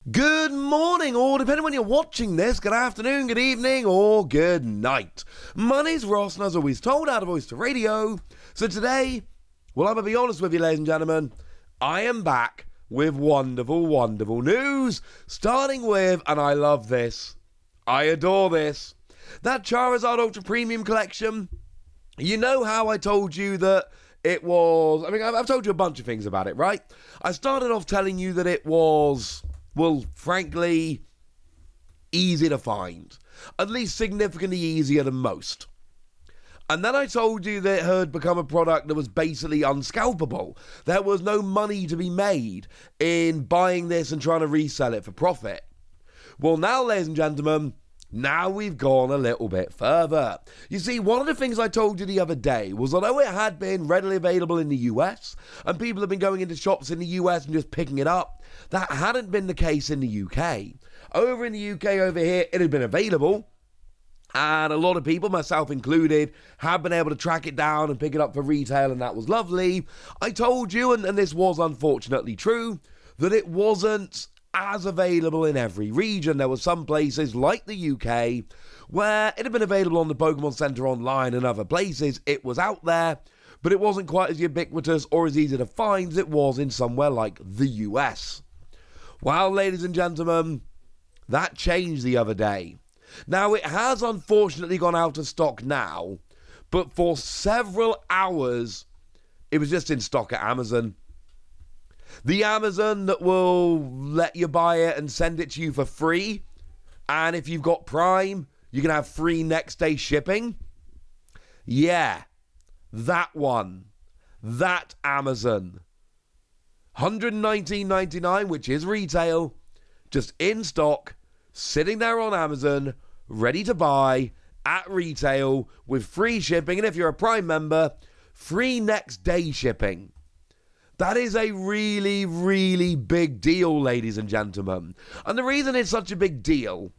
Good morning, or depending when you're watching this, good afternoon, good evening, or good night. My name's Ross, and as always told, out of voice to radio. So today, well, I'm going to be honest with you, ladies and gentlemen, I am back with wonderful, wonderful news. Starting with, and I love this, I adore this, that Charizard Ultra Premium Collection. You know how I told you that it was, I've told you a bunch of things about it, right? I started off telling you that it was, well, frankly, easy to find. At least significantly easier than most. And then I told you that it had become a product that was basically unscalpable. There was no money to be made in buying this and trying to resell it for profit. Well, now, ladies and gentlemen, now we've gone a little bit further. You see, one of the things I told you the other day was although it had been readily available in the US, and people have been going into shops in the US and just picking it up, that hadn't been the case in the UK. Over in the UK, over here, it had been available, and a lot of people, myself included, have been able to track it down and pick it up for retail, and that was lovely. I told you, and this was unfortunately true, that it wasn't as available in every region. There were some places like the UK where it had been available on the Pokémon Center online and other places. It was out there, but it wasn't quite as ubiquitous or as easy to find as it was in somewhere like the US. Well, ladies and gentlemen, that changed the other day. Now, it has unfortunately gone out of stock now, but for several hours, it was just in stock at Amazon. The Amazon that will let you buy it and send it to you for free. And if you've got Prime, you can have free next day shipping. Yeah, that one. That Amazon. $119.99, which is retail, just in stock, sitting there on Amazon, ready to buy at retail with free shipping. And if you're a Prime member, free next day shipping. That is a really, really big deal, ladies and gentlemen. And the reason it's such a big deal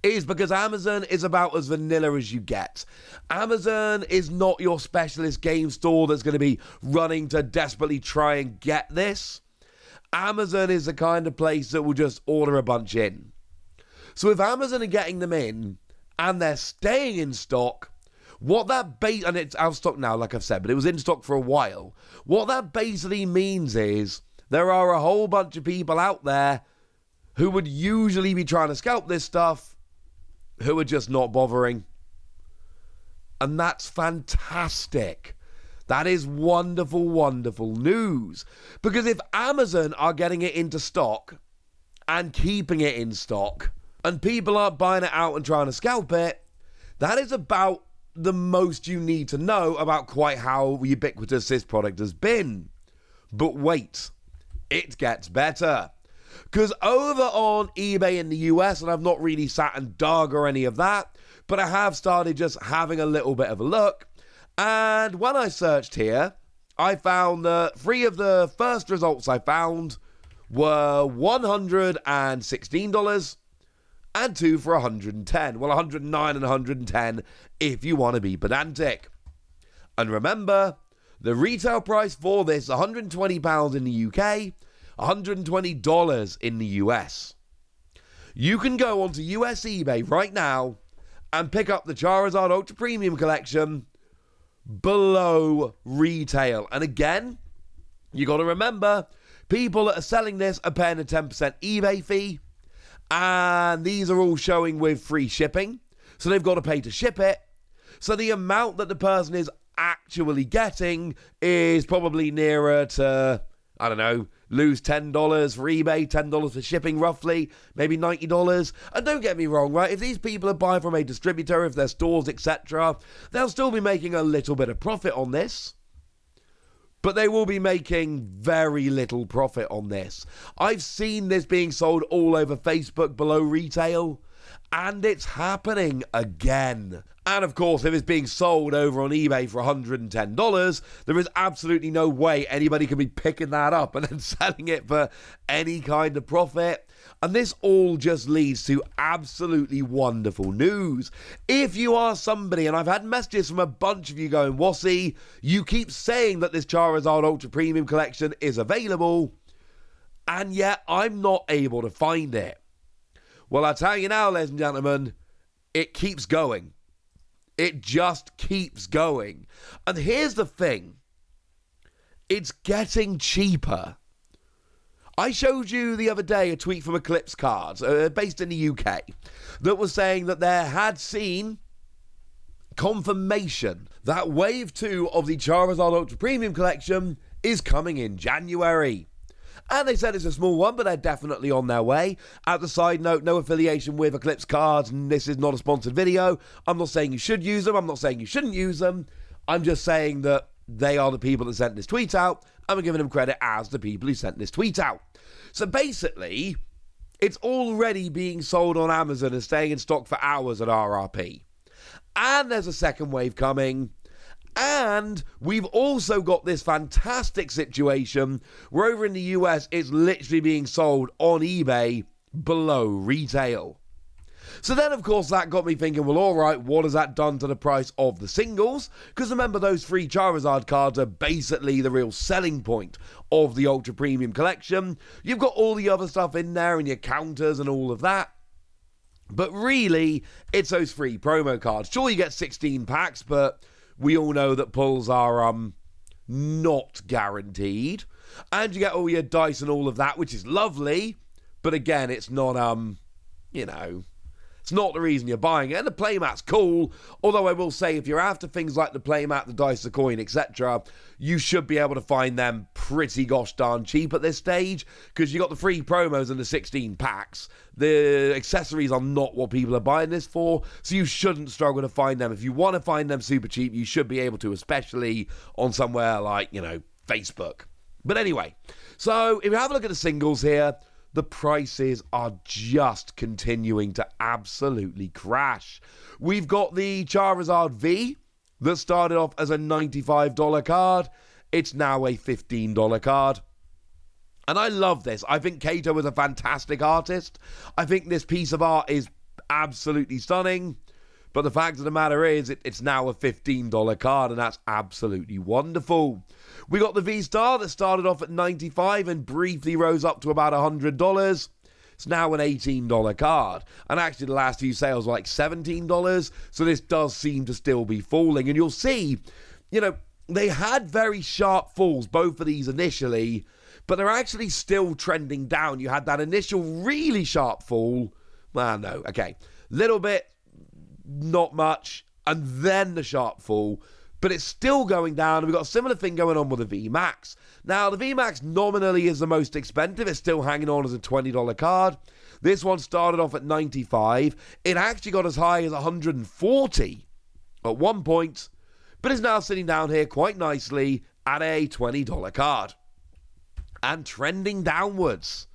is because Amazon is about as vanilla as you get. Amazon is not your specialist game store that's going to be running to desperately try and get this. Amazon is the kind of place that will just order a bunch in. So if Amazon are getting them in and they're staying in stock, what that and it's out of stock now, like I've said, but it was in stock for a while. What that basically means is there are a whole bunch of people out there who would usually be trying to scalp this stuff who are just not bothering. And that's fantastic. That is wonderful, wonderful news. Because if Amazon are getting it into stock and keeping it in stock and people aren't buying it out and trying to scalp it, that is about the most you need to know about quite how ubiquitous this product has been. But wait, it gets better. Because over on eBay in the US, and I've not really sat and dug or any of that, but I have started just having a little bit of a look. And when I searched here, I found that 3 of the first results I found were $116 and 2 for $110. Well, $109 and $110 if you want to be pedantic. And remember, the retail price for this, £120 in the UK, $120 in the US. You can go onto US eBay right now and pick up the Charizard Ultra Premium Collection below retail. And again, you got to remember, people that are selling this are paying a 10% eBay fee. And these are all showing with free shipping. So they've got to pay to ship it. So the amount that the person is actually getting is probably nearer to, I don't know, lose $10 for eBay, $10 for shipping roughly, maybe $90. And don't get me wrong, right? If these people are buying from a distributor, if they're stores, etc., they'll still be making a little bit of profit on this. But they will be making very little profit on this. I've seen this being sold all over Facebook below retail, and it's happening again. And of course, if it's being sold over on eBay for $110, there is absolutely no way anybody can be picking that up and then selling it for any kind of profit. And this all just leads to absolutely wonderful news. If you are somebody, and I've had messages from a bunch of you going, Wassy, you keep saying that this Charizard Ultra Premium Collection is available, and yet I'm not able to find it. Well, I tell you now, ladies and gentlemen, it keeps going. It just keeps going. And here's the thing. It's getting cheaper. I showed you the other day a tweet from Eclipse Cards, based in the UK, that was saying that there had seen confirmation that Wave 2 of the Charizard Ultra Premium Collection is coming in January. And they said it's a small one, but they're definitely on their way. As a side note, no affiliation with Eclipse Cards, and this is not a sponsored video. I'm not saying you should use them. I'm not saying you shouldn't use them. I'm just saying that they are the people that sent this tweet out, and we're giving them credit as the people who sent this tweet out. So basically, it's already being sold on Amazon and staying in stock for hours at RRP. And there's a second wave coming. And we've also got this fantastic situation where over in the US, it's literally being sold on eBay below retail. So then, of course, that got me thinking, well, all right, what has that done to the price of the singles? Because remember, those free Charizard cards are basically the real selling point of the Ultra Premium Collection. You've got all the other stuff in there and your counters and all of that. But really, it's those free promo cards. Sure, you get 16 packs, but we all know that pulls are not guaranteed. And you get all your dice and all of that, which is lovely. But again, it's not, it's not the reason you're buying it. And the playmat's cool, although I will say if you're after things like the playmat, the dice, the coin, etc., you should be able to find them pretty gosh darn cheap at this stage, because you got the free promos and the 16 packs. The accessories are not what people are buying this for, so you shouldn't struggle to find them. If you want to find them super cheap, you should be able to, especially on somewhere like, Facebook. But anyway, so if you have a look at the singles here, the prices are just continuing to absolutely crash. We've got the Charizard V that started off as a $95 card. It's now a $15 card. And I love this. I think Kato is a fantastic artist. I think this piece of art is absolutely stunning. But the fact of the matter is, it's now a $15 card, and that's absolutely wonderful. We got the V-Star that started off at $95 and briefly rose up to about $100. It's now an $18 card. And actually, the last few sales were like $17, so this does seem to still be falling. And you'll see, they had very sharp falls, both of these initially, but they're actually still trending down. You had that initial really sharp fall. Well, no, okay. Little bit, not much, and then the sharp fall, but it's still going down, and we've got a similar thing going on with the VMAX. Now, the VMAX nominally is the most expensive. It's still hanging on as a $20 card. This one started off at $95. It actually got as high as $140 at one point, but is now sitting down here quite nicely at a $20 card. And trending downwards.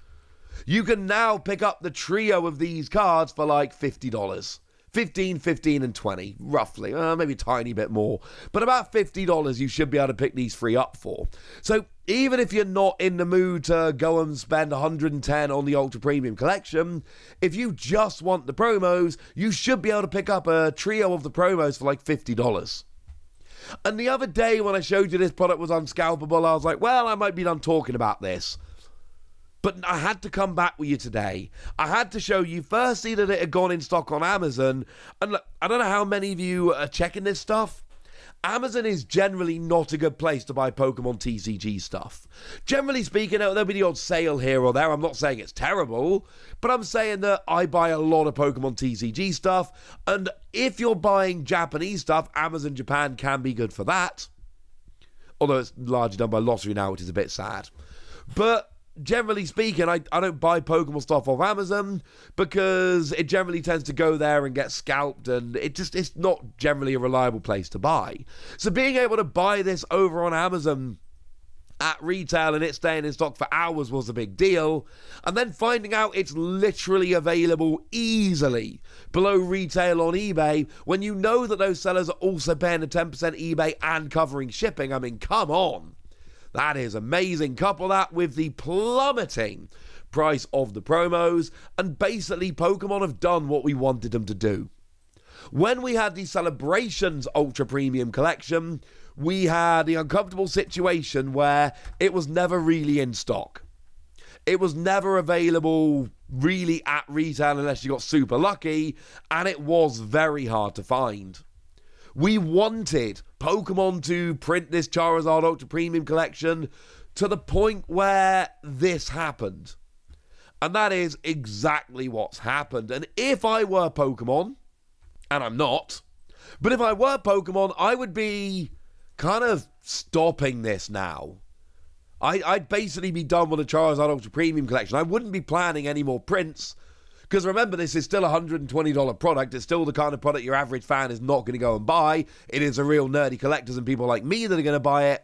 You can now pick up the trio of these cards for like $50. 15, and 20, roughly. Maybe a tiny bit more. But about $50 you should be able to pick these three up for. So even if you're not in the mood to go and spend $110 on the Ultra Premium Collection, if you just want the promos, you should be able to pick up a trio of the promos for like $50. And the other day when I showed you this product was unscalpable, I was like, well, I might be done talking about this. But I had to come back with you today. I had to show you, firstly, that it had gone in stock on Amazon. And look, I don't know how many of you are checking this stuff. Amazon is generally not a good place to buy Pokemon TCG stuff. Generally speaking, there'll be the odd sale here or there. I'm not saying it's terrible, but I'm saying that I buy a lot of Pokemon TCG stuff. And if you're buying Japanese stuff, Amazon Japan can be good for that. Although it's largely done by lottery now, which is a bit sad. But generally speaking, I don't buy Pokemon stuff off Amazon because it generally tends to go there and get scalped, and it's not generally a reliable place to buy. So being able to buy this over on Amazon at retail and it staying in stock for hours was a big deal. And then finding out it's literally available easily below retail on eBay when you know that those sellers are also paying a 10% eBay and covering shipping. I mean, come on. That is amazing. Couple that with the plummeting price of the promos, and basically Pokemon have done what we wanted them to do. When we had the Celebrations Ultra Premium Collection, we had the uncomfortable situation where it was never really in stock. It was never available really at retail unless you got super lucky, and it was very hard to find. We wanted Pokemon to print this Charizard Ultra Premium Collection to the point where this happened. And that is exactly what's happened. And if I were Pokemon, and I'm not, but if I were Pokemon, I would be kind of stopping this now. I'd basically be done with the Charizard Ultra Premium Collection. I wouldn't be planning any more prints, because remember, this is still a $120 product. It's still the kind of product your average fan is not going to go and buy. It is a real nerdy collectors and people like me that are going to buy it.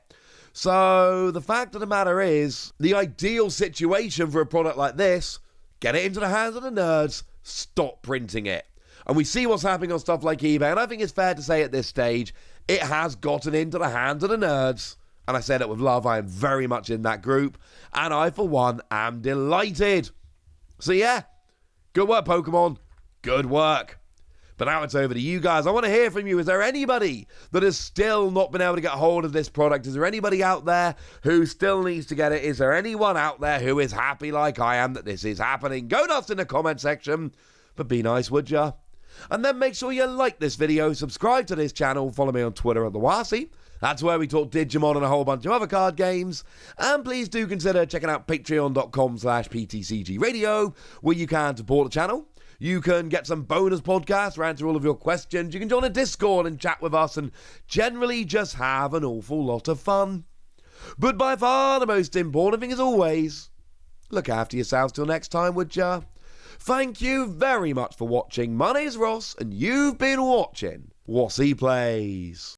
So the fact of the matter is, the ideal situation for a product like this, get it into the hands of the nerds, stop printing it. And we see what's happening on stuff like eBay, and I think it's fair to say at this stage, it has gotten into the hands of the nerds. And I said it with love, I am very much in that group, and I, for one, am delighted. So yeah, good work, Pokemon. Good work. But now it's over to you guys. I want to hear from you. Is there anybody that has still not been able to get hold of this product? Is there anybody out there who still needs to get it? Is there anyone out there who is happy like I am that this is happening? Go nuts in the comment section. But be nice, would ya? And then make sure you like this video, subscribe to this channel, follow me on Twitter at the Wasi. That's where we talk Digimon and a whole bunch of other card games. And please do consider checking out patreon.com/PTCG Radio, where you can support the channel. You can get some bonus podcasts, answer all of your questions. You can join a Discord and chat with us and generally just have an awful lot of fun. But by far the most important thing is always, look after yourselves till next time, would ya? Thank you very much for watching. My name's Ross, and you've been watching Wasi Plays.